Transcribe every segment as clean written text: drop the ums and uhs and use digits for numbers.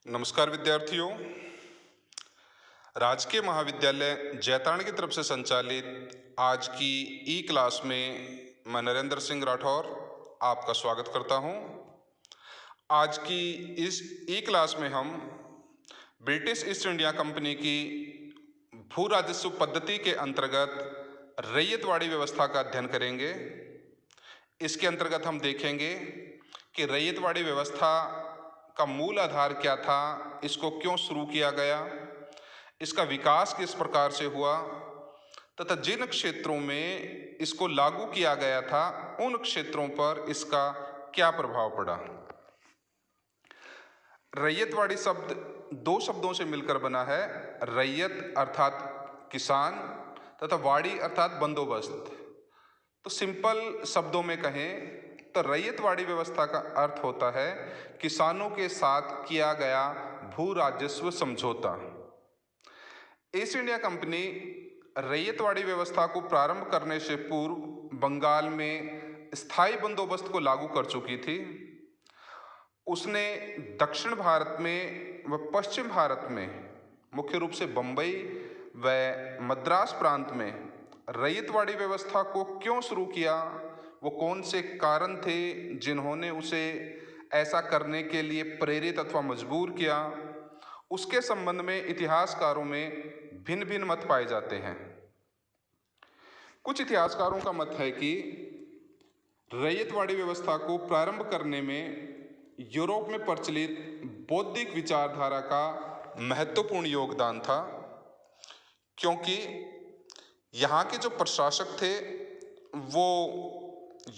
नमस्कार विद्यार्थियों। राजकीय महाविद्यालय जैतारण की तरफ से संचालित आज की ई क्लास में मैं नरेंद्र सिंह राठौर आपका स्वागत करता हूं। आज की इस ई क्लास में हम ब्रिटिश ईस्ट इंडिया कंपनी की भू राजस्व पद्धति के अंतर्गत रैयतवाड़ी व्यवस्था का अध्ययन करेंगे। इसके अंतर्गत हम देखेंगे कि रैयतवाड़ी व्यवस्था का मूल आधार क्या था, इसको क्यों शुरू किया गया, इसका विकास किस प्रकार से हुआ तथा जिन क्षेत्रों में इसको लागू किया गया था उन क्षेत्रों पर इसका क्या प्रभाव पड़ा। रैयतवाड़ी शब्द दो शब्दों से मिलकर बना है, रैयत अर्थात किसान तथा वाड़ी अर्थात बंदोबस्त। तो सिंपल शब्दों में कहें तो रैयतवाड़ी व्यवस्था का अर्थ होता है किसानों के साथ किया गया भू राजस्व समझौता। ईस्ट इंडिया कंपनी रैयतवाड़ी व्यवस्था को प्रारंभ करने से पूर्व बंगाल में स्थायी बंदोबस्त को लागू कर चुकी थी। उसने दक्षिण भारत में व पश्चिम भारत में मुख्य रूप से बम्बई व मद्रास प्रांत में रैयतवाड़ी व्यवस्था को क्यों शुरू किया, वो कौन से कारण थे जिन्होंने उसे ऐसा करने के लिए प्रेरित अथवा मजबूर किया, उसके संबंध में इतिहासकारों में भिन्न भिन्न मत पाए जाते हैं। कुछ इतिहासकारों का मत है कि रैयतवाड़ी व्यवस्था को प्रारंभ करने में यूरोप में प्रचलित बौद्धिक विचारधारा का महत्वपूर्ण योगदान था, क्योंकि यहाँ के जो प्रशासक थे वो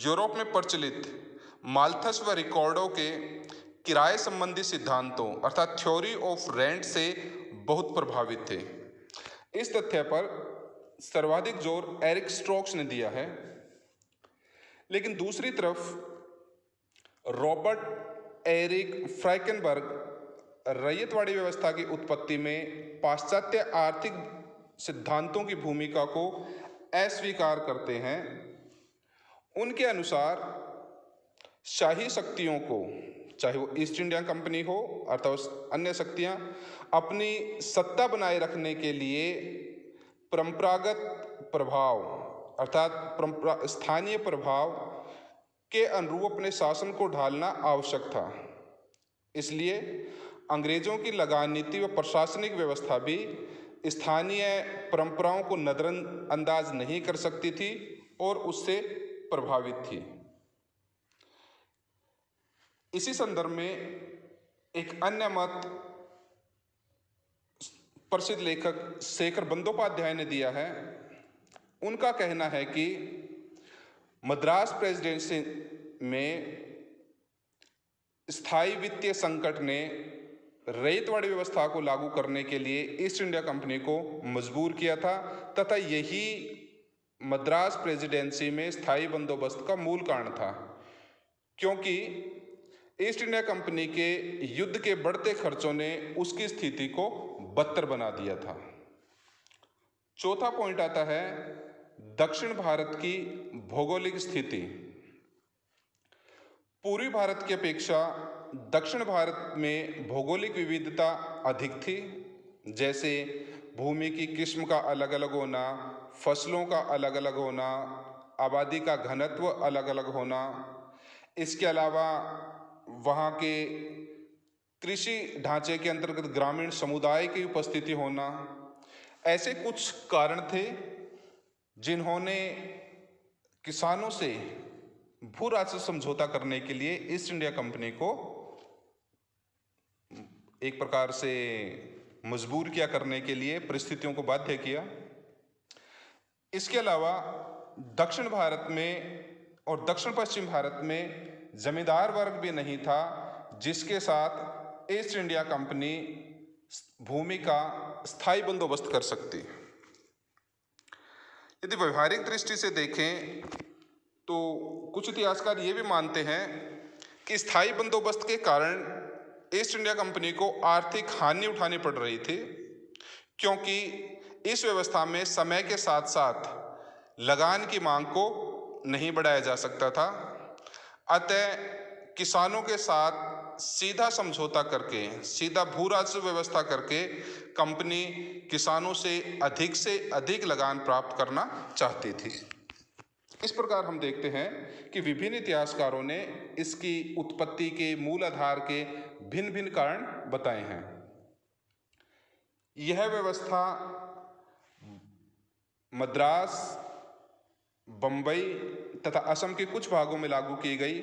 यूरोप में प्रचलित माल्थस व रिकॉर्डो के किराए संबंधी सिद्धांतों अर्थात थ्योरी ऑफ रेंट से बहुत प्रभावित थे। इस तथ्य पर सर्वाधिक जोर एरिक स्टोक्स ने दिया है। लेकिन दूसरी तरफ रॉबर्ट एरिक फ्रैकेनबर्ग रैयतवाड़ी व्यवस्था की उत्पत्ति में पाश्चात्य आर्थिक सिद्धांतों की भूमिका को अस्वीकार करते हैं। उनके अनुसार शाही शक्तियों को, चाहे वो ईस्ट इंडिया कंपनी हो अर्थात अन्य शक्तियां, अपनी सत्ता बनाए रखने के लिए परंपरागत प्रभाव अर्थात स्थानीय प्रभाव के अनुरूप अपने शासन को ढालना आवश्यक था। इसलिए अंग्रेजों की लगान नीति व प्रशासनिक व्यवस्था भी स्थानीय परंपराओं को नजरअंदाज नहीं कर सकती थी और उससे प्रभावित थी। इसी संदर्भ में एक अन्य मत प्रसिद्ध लेखक शेखर बंदोपाध्याय ने दिया है। उनका कहना है कि मद्रास प्रेसिडेंसी में स्थायी वित्तीय संकट ने रैयतवाड़ी व्यवस्था को लागू करने के लिए ईस्ट इंडिया कंपनी को मजबूर किया था तथा यही मद्रास प्रेसिडेंसी में स्थायी बंदोबस्त का मूल कारण था, क्योंकि ईस्ट इंडिया कंपनी के युद्ध के बढ़ते खर्चों ने उसकी स्थिति को बदतर बना दिया था। चौथा पॉइंट आता है दक्षिण भारत की भौगोलिक स्थिति। पूर्वी भारत की अपेक्षा दक्षिण भारत में भौगोलिक विविधता अधिक थी, जैसे भूमि की किस्म का अलग अलग होना, फसलों का अलग अलग होना, आबादी का घनत्व अलग अलग होना। इसके अलावा वहाँ के कृषि ढांचे के अंतर्गत ग्रामीण समुदाय की उपस्थिति होना, ऐसे कुछ कारण थे जिन्होंने किसानों से भू राजस्व समझौता करने के लिए ईस्ट इंडिया कंपनी को एक प्रकार से मजबूर किया, करने के लिए परिस्थितियों को बाध्य किया। इसके अलावा दक्षिण भारत में और दक्षिण पश्चिम भारत में जमींदार वर्ग भी नहीं था जिसके साथ ईस्ट इंडिया कंपनी भूमि का स्थायी बंदोबस्त कर सकती। यदि व्यवहारिक दृष्टि से देखें तो कुछ इतिहासकार ये भी मानते हैं कि स्थायी बंदोबस्त के कारण ईस्ट इंडिया कंपनी को आर्थिक हानि उठानी पड़ रही थी, क्योंकि इस व्यवस्था में समय के साथ साथ लगान की मांग को नहीं बढ़ाया जा सकता था। अतः किसानों के साथ सीधा समझौता करके, सीधा भू राजस्व व्यवस्था करके कंपनी किसानों से अधिक लगान प्राप्त करना चाहती थी। इस प्रकार हम देखते हैं कि विभिन्न इतिहासकारों ने इसकी उत्पत्ति के मूल आधार के भिन्न भिन्न कारण बताए हैं। यह व्यवस्था मद्रास, बंबई तथा असम के कुछ भागों में लागू की गई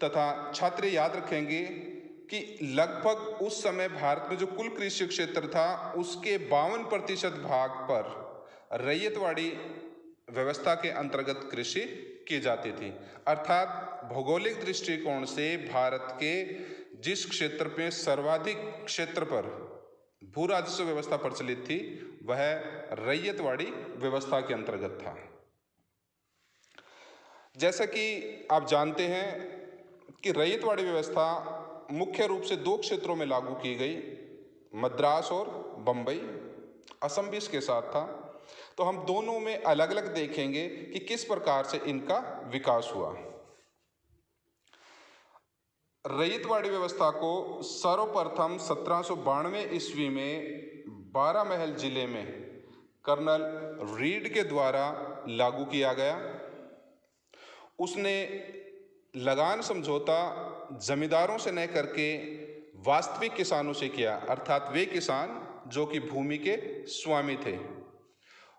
तथा छात्र याद रखेंगे कि लगभग उस समय भारत में जो कुल कृषि क्षेत्र था उसके 52% भाग पर रैयतवाड़ी व्यवस्था के अंतर्गत कृषि की जाती थी। अर्थात भौगोलिक दृष्टिकोण से भारत के जिस क्षेत्र में सर्वाधिक क्षेत्र पर भू राजस्व व्यवस्था प्रचलित थी वह रैयतवाड़ी व्यवस्था के अंतर्गत था। जैसा कि आप जानते हैं कि रैयतवाड़ी व्यवस्था मुख्य रूप से 2 क्षेत्रों में लागू की गई, मद्रास और बंबई। असम भी इसके साथ था। तो हम दोनों में अलग अलग देखेंगे कि किस प्रकार से इनका विकास हुआ। रैयतवाड़ी व्यवस्था को सर्वप्रथम 1792 ईस्वी में बारामहल जिले में कर्नल रीड के द्वारा लागू किया गया। उसने लगान समझौता जमींदारों से न करके वास्तविक किसानों से किया, अर्थात वे किसान जो कि भूमि के स्वामी थे,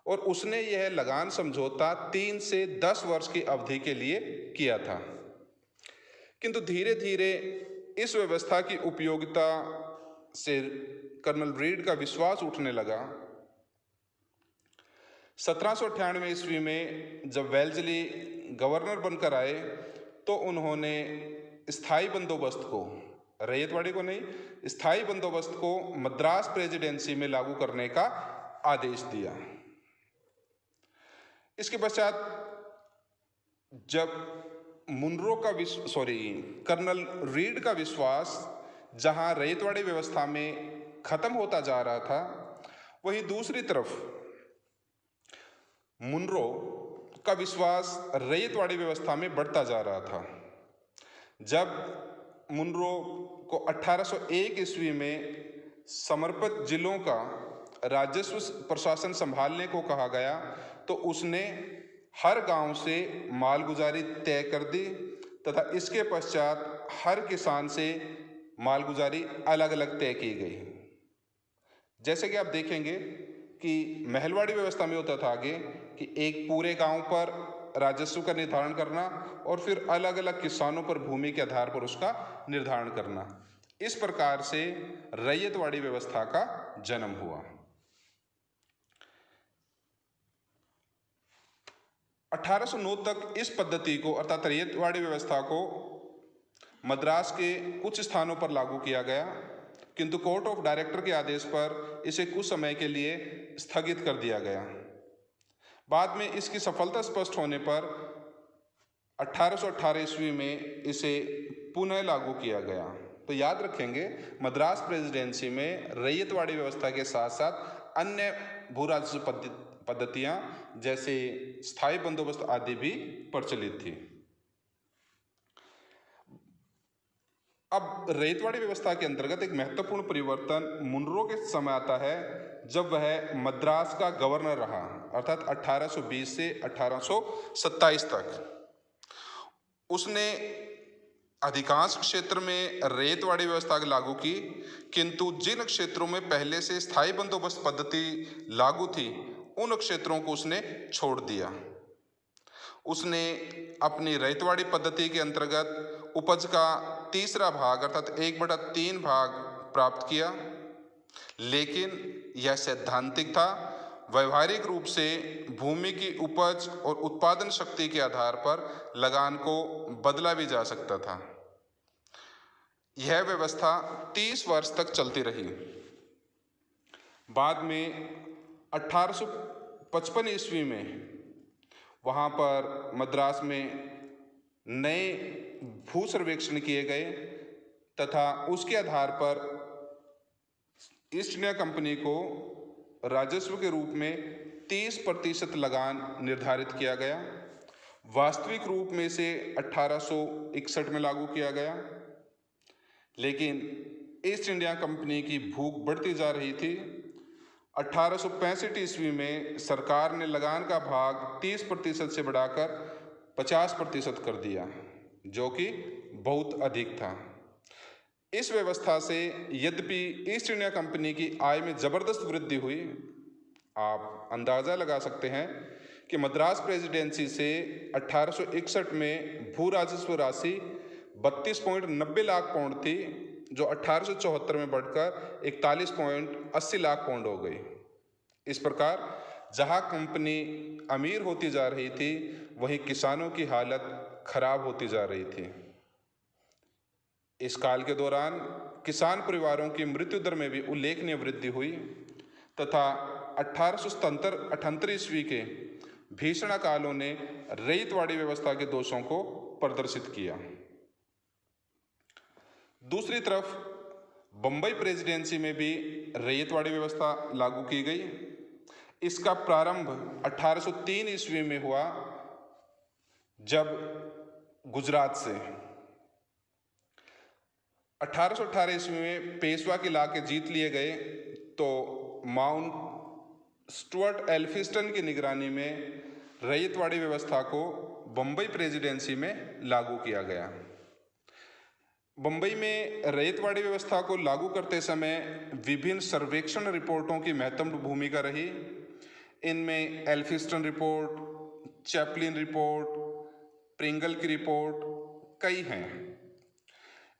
और उसने यह लगान समझौता 3 से 10 वर्ष की अवधि के लिए किया था। किंतु धीरे धीरे इस व्यवस्था की उपयोगिता से कर्नल रीड का विश्वास उठने लगा। 1798 ईस्वी में जब वेल्जली गवर्नर बनकर आए तो उन्होंने स्थायी बंदोबस्त को, रैयतवाड़ी को नहीं, स्थायी बंदोबस्त को मद्रास प्रेसिडेंसी में लागू करने का आदेश दिया। इसके पश्चात जब कर्नल रीड का विश्वास जहां रैयतवाड़ी व्यवस्था में खत्म होता जा रहा था, वहीं दूसरी तरफ मुनरो का विश्वास रैयतवाड़ी व्यवस्था में बढ़ता जा रहा था। जब मुनरो को 1801 ईस्वी में समर्पित जिलों का राजस्व प्रशासन संभालने को कहा गया तो उसने हर गांव से मालगुजारी तय कर दी तथा इसके पश्चात हर किसान से मालगुजारी अलग अलग तय की गई। जैसे कि आप देखेंगे कि महलवाड़ी व्यवस्था में होता था आगे कि एक पूरे गांव पर राजस्व का निर्धारण करना और फिर अलग अलग किसानों पर भूमि के आधार पर उसका निर्धारण करना। इस प्रकार से रैयतवाड़ी व्यवस्था का जन्म हुआ। 1809 तक इस पद्धति को अर्थात रैयतवाड़ी व्यवस्था को मद्रास के कुछ स्थानों पर लागू किया गया, किंतु कोर्ट ऑफ डायरेक्टर के आदेश पर इसे कुछ समय के लिए स्थगित कर दिया गया। बाद में इसकी सफलता स्पष्ट होने पर 1818 ईस्वी में इसे पुनः लागू किया गया। तो याद रखेंगे मद्रास प्रेसिडेंसी में रैयतवाड़ी व्यवस्था के साथ साथ अन्य भू राजस्व पद्धतियां जैसे स्थायी बंदोबस्त आदि भी प्रचलित थी। अब रैयतवाड़ी व्यवस्था के अंतर्गत एक महत्वपूर्ण परिवर्तन मुनरो के समय आता है जब वह मद्रास का गवर्नर रहा, अर्थात 1820 से 1827 तक। उसने अधिकांश क्षेत्र में रैयतवाड़ी व्यवस्था लागू की, किंतु जिन क्षेत्रों में पहले से स्थायी बंदोबस्त पद्धति लागू थी उन क्षेत्रों को उसने छोड़ दिया। उसने अपनी रैयतवाड़ी पद्धति के अंतर्गत उपज का तीसरा भाग अर्थात 1/3 भाग प्राप्त किया, लेकिन यह सैद्धांतिक था। व्यवहारिक रूप से भूमि की उपज और उत्पादन शक्ति के आधार पर लगान को बदला भी जा सकता था। यह व्यवस्था 30 वर्ष तक चलती रही। बाद में 1855 ईस्वी में वहाँ पर मद्रास में नए भू सर्वेक्षण किए गए तथा उसके आधार पर ईस्ट इंडिया कंपनी को राजस्व के रूप में 30% लगान निर्धारित किया गया। वास्तविक रूप में इसे 1861 में लागू किया गया, लेकिन ईस्ट इंडिया कंपनी की भूख बढ़ती जा रही थी। 1865 ईस्वी में सरकार ने लगान का भाग 30% से बढ़ाकर 50% कर दिया, जो कि बहुत अधिक था। इस व्यवस्था से यद्यपि ईस्ट इंडिया कंपनी की आय में ज़बरदस्त वृद्धि हुई, आप अंदाज़ा लगा सकते हैं कि मद्रास प्रेसिडेंसी से 1861 में भू राजस्व राशि 32.90 लाख पाउंड थी, जो 1874 में बढ़कर 41.80 लाख पाउंड हो गई। इस प्रकार जहां कंपनी अमीर होती जा रही थी, वहीं किसानों की हालत खराब होती जा रही थी। इस काल के दौरान किसान परिवारों की मृत्यु दर में भी उल्लेखनीय वृद्धि हुई तथा 1877-78 ईस्वी के भीषण कालों ने रैयतवाड़ी व्यवस्था के दोषों को प्रदर्शित किया। दूसरी तरफ बंबई प्रेसिडेंसी में भी रैयतवाड़ी व्यवस्था लागू की गई। इसका प्रारंभ 1803 ईस्वी में हुआ, जब गुजरात से 1818 ईस्वी में पेशवा के इलाके जीत लिए गए, तो माउंट स्टुअर्ट एल्फिंस्टन की निगरानी में रैयतवाड़ी व्यवस्था को बंबई प्रेसिडेंसी में लागू किया गया। बंबई में रैयतवाड़ी व्यवस्था को लागू करते समय विभिन्न सर्वेक्षण रिपोर्टों की महत्वपूर्ण भूमिका रही। इनमें Elphinstone report, Chaplin report, Pringle की रिपोर्ट कई हैं।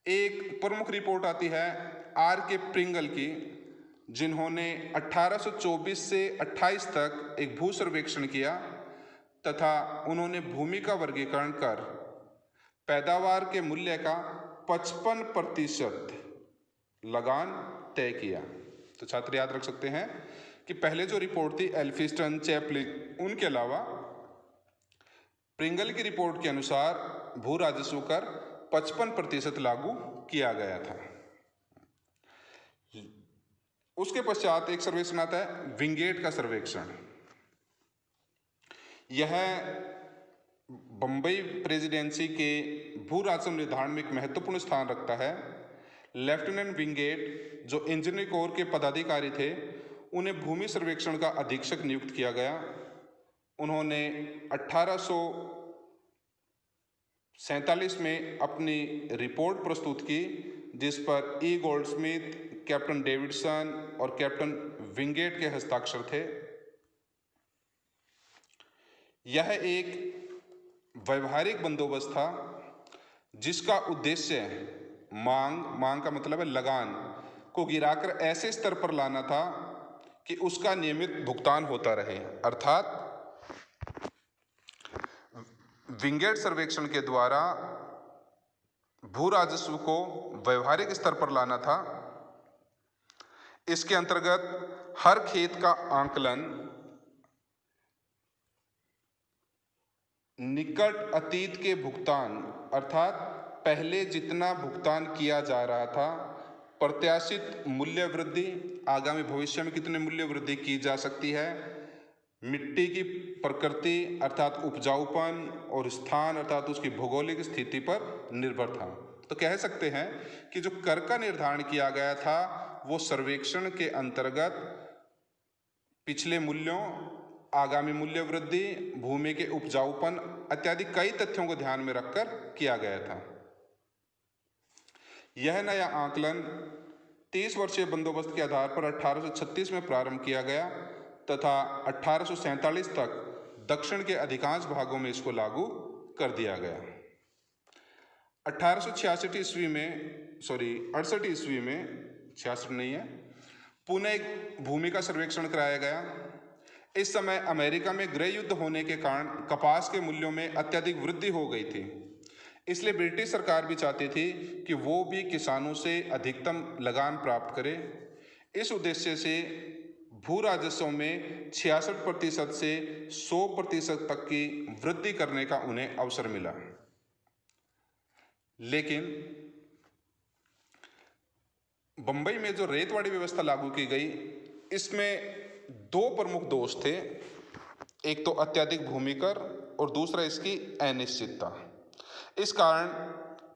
एक प्रमुख रिपोर्ट आती है R.K. प्रिंगल की, जिन्होंने 1824 से 28 तक एक भू सर्वेक्षण किया तथा उन्होंने भूमि का वर्गीकरण कर पैदावार के मूल्य का 55% लगान तय किया। तो छात्र याद रख सकते हैं कि पहले जो रिपोर्ट थी एल्फिंस्टन, चैपलिन, उनके अलावा प्रिंगल की रिपोर्ट के अनुसार भू राजस्व कर 55% लागू किया गया था। उसके पश्चात एक सर्वेक्षण आता है विंगेट का सर्वेक्षण। यह बंबई प्रेसिडेंसी के भू राजस्व निर्धारण में एक महत्वपूर्ण स्थान रखता है। लेफ्टिनेंट विंगेट, जो इंजीनियरिंग कोर के पदाधिकारी थे, उन्हें भूमि सर्वेक्षण का अधीक्षक नियुक्त किया गया। उन्होंने 1847 में अपनी रिपोर्ट प्रस्तुत की, जिस पर E. गोल्डस्मिथ, कैप्टन डेविडसन और कैप्टन विंगेट के हस्ताक्षर थे। यह एक व्यवहारिक बंदोबस्त था जिसका उद्देश्य मांग का मतलब है लगान को गिराकर ऐसे स्तर पर लाना था कि उसका नियमित भुगतान होता रहे। अर्थात विंगेट सर्वेक्षण के द्वारा भू राजस्व को व्यवहारिक स्तर पर लाना था। इसके अंतर्गत हर खेत का आंकलन निकट अतीत के भुगतान, अर्थात पहले जितना भुगतान किया जा रहा था, प्रत्याशित मूल्य वृद्धि, आगामी भविष्य में कितने मूल्य वृद्धि की जा सकती है, मिट्टी की प्रकृति अर्थात उपजाऊपन और स्थान अर्थात उसकी भौगोलिक स्थिति पर निर्भर था। तो कह सकते हैं कि जो कर का निर्धारण किया गया था वो सर्वेक्षण के अंतर्गत पिछले मूल्यों, आगामी मूल्य वृद्धि, भूमि के उपजाऊपन इत्यादि कई तथ्यों को ध्यान में रखकर किया गया था। यह नया आंकलन 30 वर्षीय बंदोबस्त के आधार पर 1836 में प्रारंभ किया गया तथा 1847 तक दक्षिण के अधिकांश भागों में इसको लागू कर दिया गया। 1868 ईस्वी में 68 ईस्वी में 66 नहीं है, पुणे एक भूमि का सर्वेक्षण कराया गया। इस समय अमेरिका में गृह युद्ध होने के कारण कपास के मूल्यों में अत्यधिक वृद्धि हो गई थी, इसलिए ब्रिटिश सरकार भी चाहती थी कि वो भी किसानों से अधिकतम लगान प्राप्त करे। इस उद्देश्य से भू राजस्व में 66% से 100% तक की वृद्धि करने का उन्हें अवसर मिला। लेकिन बंबई में जो रैयतवाड़ी व्यवस्था लागू की गई, इसमें दो प्रमुख दोष थे। एक तो अत्यधिक भूमि कर और दूसरा इसकी अनिश्चितता। इस कारण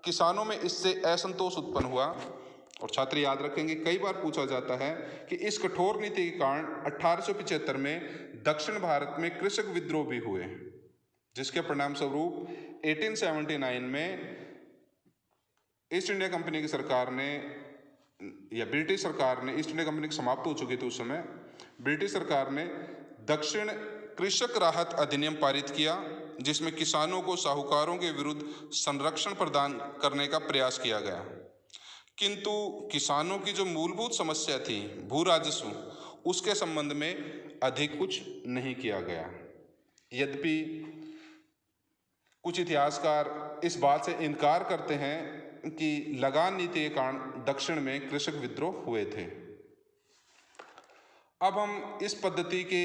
किसानों में इससे असंतोष उत्पन्न हुआ। और छात्र याद रखेंगे, कई बार पूछा जाता है कि इस कठोर नीति के कारण 1875 में दक्षिण भारत में कृषक विद्रोह भी हुए, जिसके परिणाम स्वरूप 1879 में ईस्ट इंडिया कंपनी की सरकार ने, या ब्रिटिश सरकार ने, ईस्ट इंडिया कंपनी की समाप्त हो चुकी थी उस समय, ब्रिटिश सरकार ने दक्षिण कृषक राहत अधिनियम पारित किया, जिसमें किसानों को साहूकारों के विरुद्ध संरक्षण प्रदान करने का प्रयास किया गया। किंतु किसानों की जो मूलभूत समस्या थी भू राजस्व, उसके संबंध में अधिक कुछ नहीं किया गया। यद्यपि कुछ इतिहासकार इस बात से इनकार करते हैं कि लगान नीति के कारण दक्षिण में कृषक विद्रोह हुए थे। अब हम इस पद्धति के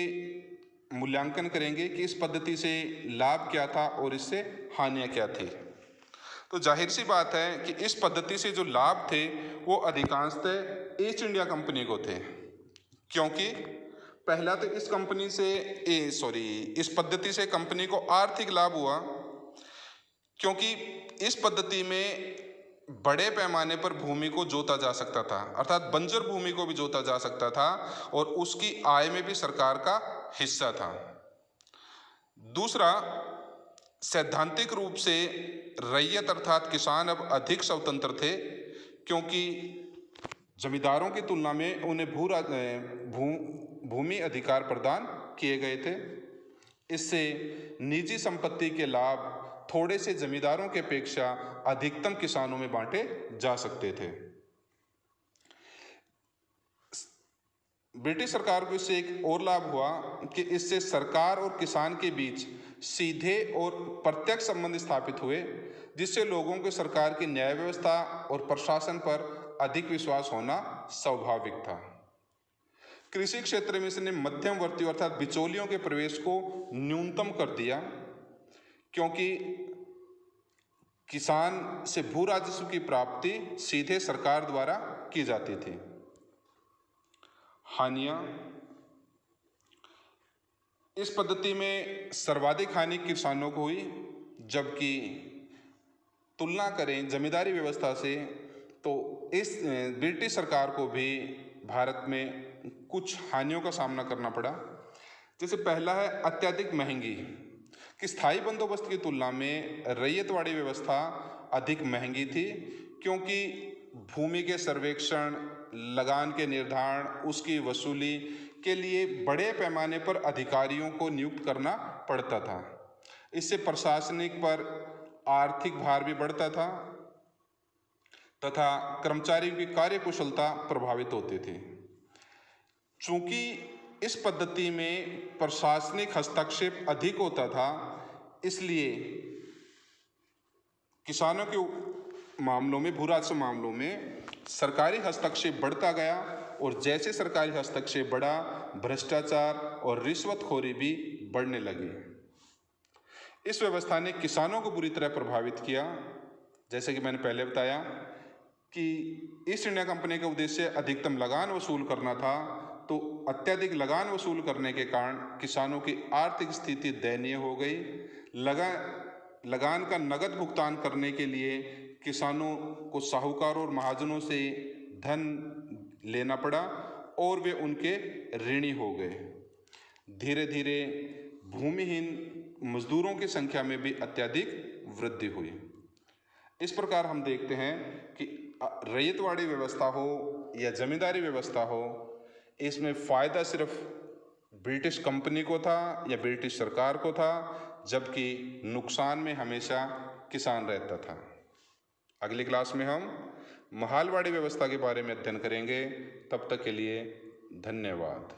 मूल्यांकन करेंगे कि इस पद्धति से लाभ क्या था और इससे हानियां क्या थी। तो जाहिर सी बात है कि इस पद्धति से जो लाभ थे वो अधिकांशतः ईस्ट इंडिया कंपनी को थे, क्योंकि पहला तो इस पद्धति से कंपनी को आर्थिक लाभ हुआ, क्योंकि इस पद्धति में बड़े पैमाने पर भूमि को जोता जा सकता था, अर्थात बंजर भूमि को भी जोता जा सकता था, और उसकी आय में भी सरकार का हिस्सा था। दूसरा, सैद्धांतिक रूप से रैयत अर्थात किसान अब अधिक स्वतंत्र थे, क्योंकि जमींदारों की तुलना में उन्हें भूमि अधिकार प्रदान किए गए थे। इससे निजी संपत्ति के लाभ थोड़े से जमींदारों की अपेक्षा अधिकतम किसानों में बांटे जा सकते थे। ब्रिटिश सरकार को इससे एक और लाभ हुआ कि इससे सरकार और किसान के बीच सीधे और प्रत्यक्ष संबंध स्थापित हुए, जिससे लोगों को सरकार की न्याय व्यवस्था और प्रशासन पर अधिक विश्वास होना स्वाभाविक था। कृषि क्षेत्र में इसने मध्यमवर्ती अर्थात बिचौलियों के प्रवेश को न्यूनतम कर दिया, क्योंकि किसान से भू राजस्व की प्राप्ति सीधे सरकार द्वारा की जाती थी। हानियां, इस पद्धति में सर्वाधिक हानि किसानों को हुई, जबकि तुलना करें जमींदारी व्यवस्था से तो इस ब्रिटिश सरकार को भी भारत में कुछ हानियों का सामना करना पड़ा। जैसे पहला है अत्यधिक महंगी, कि स्थायी बंदोबस्त की तुलना में रैयतवाड़ी व्यवस्था अधिक महंगी थी, क्योंकि भूमि के सर्वेक्षण, लगान के निर्धारण, उसकी वसूली के लिए बड़े पैमाने पर अधिकारियों को नियुक्त करना पड़ता था। इससे प्रशासनिक पर आर्थिक भार भी बढ़ता था तथा कर्मचारियों की कार्यकुशलता प्रभावित होती थी। चूंकि इस पद्धति में प्रशासनिक हस्तक्षेप अधिक होता था, इसलिए किसानों के मामलों में, भू राजस्व मामलों में सरकारी हस्तक्षेप बढ़ता गया, और जैसे सरकारी हस्तक्षेप बढ़ा, भ्रष्टाचार और रिश्वतखोरी भी बढ़ने लगी। इस व्यवस्था ने किसानों को बुरी तरह प्रभावित किया। जैसे कि मैंने पहले बताया कि ईस्ट इंडिया कंपनी का उद्देश्य अधिकतम लगान वसूल करना था, तो अत्यधिक लगान वसूल करने के कारण किसानों की आर्थिक स्थिति दयनीय हो गई। लगान का नगद भुगतान करने के लिए किसानों को साहूकारों और महाजनों से धन लेना पड़ा, और वे उनके ऋणी हो गए। धीरे धीरे भूमिहीन मजदूरों की संख्या में भी अत्यधिक वृद्धि हुई। इस प्रकार हम देखते हैं कि रैयतवाड़ी व्यवस्था हो या जमींदारी व्यवस्था हो, इसमें फ़ायदा सिर्फ ब्रिटिश कंपनी को था या ब्रिटिश सरकार को था, जबकि नुकसान में हमेशा किसान रहता था। अगली क्लास में हम महालवाड़ी व्यवस्था के बारे में अध्ययन करेंगे। तब तक के लिए धन्यवाद।